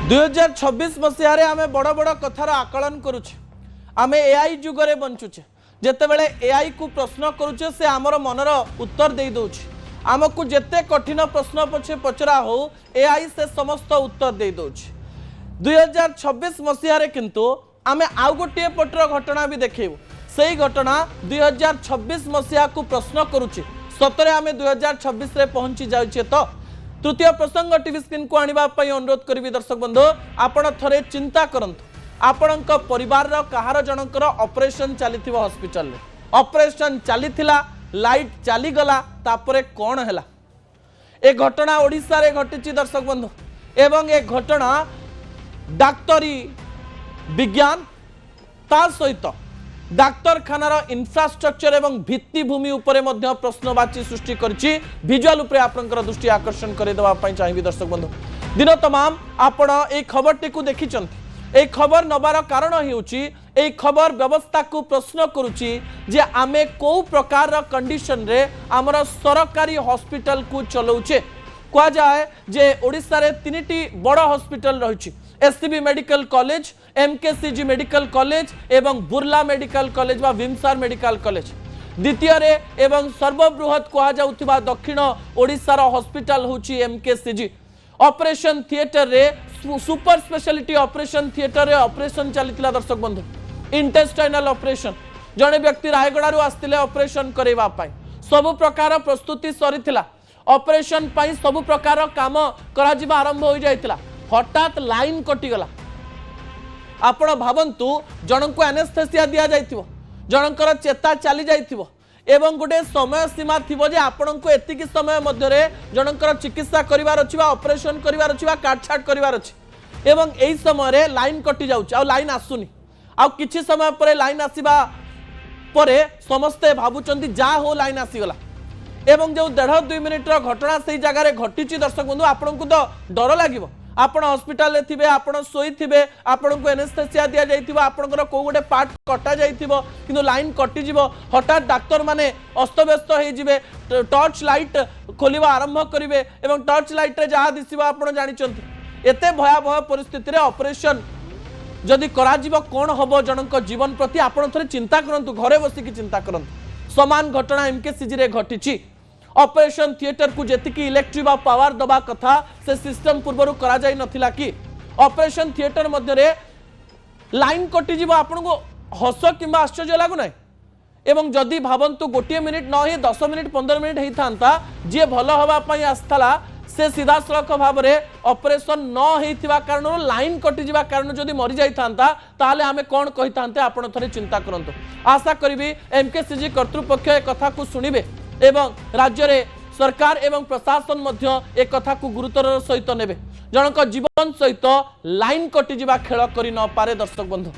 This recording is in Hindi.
2026 मसीह आम बड़ बड़ कथार आकलन करुचे आम एआई जुगरे बंचुचे जितेबले एआई को प्रश्न करुचे से आमर मनर उत्तर दे दौचे आमको जिते कठिन प्रश्न पछे पचरा हो एआई से समस्त उत्तर दे दौचे 2026 मसीह किंतु आम आउ गोटे पटर घटना भी देखेबू से घटना 2026 मसीहा को प्रश्न करुचे सतरे आम 2026 रे पहुंची जाउछे तो तृतीय प्रसंग टीवी स्क्रीन को आनिबा पई अनुरोध करिवि दर्शक बंधु आपण थरे चिंता करंतु आपणक परिवार रो कहार जनकर ऑपरेशन चलीथिबो हॉस्पिटल रे ऑपरेशन चलीथिला लाइट चली गला तापरे कोन हैला ए घटना ओडिसा रे घटिची दर्शक बंधु एवं ए घटना डाक्टरी विज्ञान ता सहित डाक्तरखानार इंफ्रास्ट्रक्चर एवं भित्तिभूमि उपरे मध्य प्रश्नवाची सृष्टि करछि विजुअल उपरे आपनकर दृष्टि आकर्षण करे देबा पई चाहिबि दर्शक बंधु दिन तमाम आपण ए खबरटी को देखिचंती ए खबर नबार कारण हेउछि ए खबर व्यवस्था को प्रश्न करुछि जे आमे को प्रकार रो कंडीशन रे हमर सरकारी हॉस्पिटल को चलौछे कह जाए जे ओडिसा रे तीनटी बड़ हॉस्पिटल रहिछि SCB medical college MKCG medical college एवं बुर्ला मेडिकल कॉलेज व विमसार मेडिकल कॉलेज द्वितीय रे एवं सर्वबृहत कह जाउथिबा दक्षिण ओडिसा रो हॉस्पिटल होछि एमकेसीजी ऑपरेशन थिएटर रे सुपर स्पेशलिटी ऑपरेशन थिएटर रे ऑपरेशन चलितला दर्शक बंधु इंटेस्टाइनल ऑपरेशन जने व्यक्ति रायगड़ारू आस्तिले ऑपरेशन करेबा पाई सब प्रकार प्रस्तुति सरीथिला ऑपरेशन पाई सब प्रकार काम करा जिबा आरंभ हो जायतिला हठात लाइन कटि गला आपण भावंतु जनक एनेस्थेसिया दिया जाइथिबो जनकर चेता चली जाइथिबो एवं गोटे समय सीमा थिबो जे आपण को एतिकी समय मध्य रे जनकर चिकित्सा करिवार अछि बा ऑपरेशन करिवार अछि बा काटछाट करिवार अछि एवं एई समय रे लाइन कटि जाउछ आ लाइन आसुनी आ किछि समय परे लाइन आसीबा परे समस्ते भाबुचंती जा हो लाइन आसी गला एवं जो 1.5-2 मिनिट रो घटना सही जगह रे घटिची दर्शक बंधु आपण को तो डर लागिवो आपण हॉस्पिटल रे थिबे आपण सोई थिबे आपण को एनेस्थेसिया दिया जाइथिबो आपनकर को गोटे पार्ट कटा जाइथिबो किंतु लाइन कटि जिवो हठात डाक्टर माने अस्तव्यस्त हे जिवे टॉर्च लाइट खोलिबा आरंभ करिवे एवं टॉर्च लाइट रे जहा दिसिबो आपण जानिचंती एते भयावह परिस्थिति रे ऑपरेशन जदि करा जिवो कोन हबो जनक जीवन प्रति आपण थरे चिंता करंतु घरे बसी की चिंता करंतु समान घटना एमकेसीजी रे घटिची ऑपरेशन थिएटर को जेतिकी इलेक्ट्रिक पावर दबा कथा से सिस्टम पूर्व करा जाई नथिला कि ऑपरेशन थिएटर मध्य रे लाइन कटि जीव आपन को हस किंबा आश्चर्य लागु नै एवं जदि भावंतु गोटे मिनिट न हे 10 मिनिट 15 मिनिट हेई थांता जे भलो हवा पई आस्थला से सीधा सड़क भाव में ऑपरेशन न हेइथिबा कारण लाइन कटि जीवा कारण जदि मरि जाई थांता ताले आमे कोन कहि थांते आपण थरे चिंता करंतु आशा करिवि एमकेसीजी कर्तृपक्ष ए कथा को सुनिबे एवं राज्य रे सरकार एवं प्रशासन मध्य एक कथा को गुरुतर सहित नेबे जनक जीवन सहित लाइन कटि जीवा खेल करि न पारे दर्शक बंधु।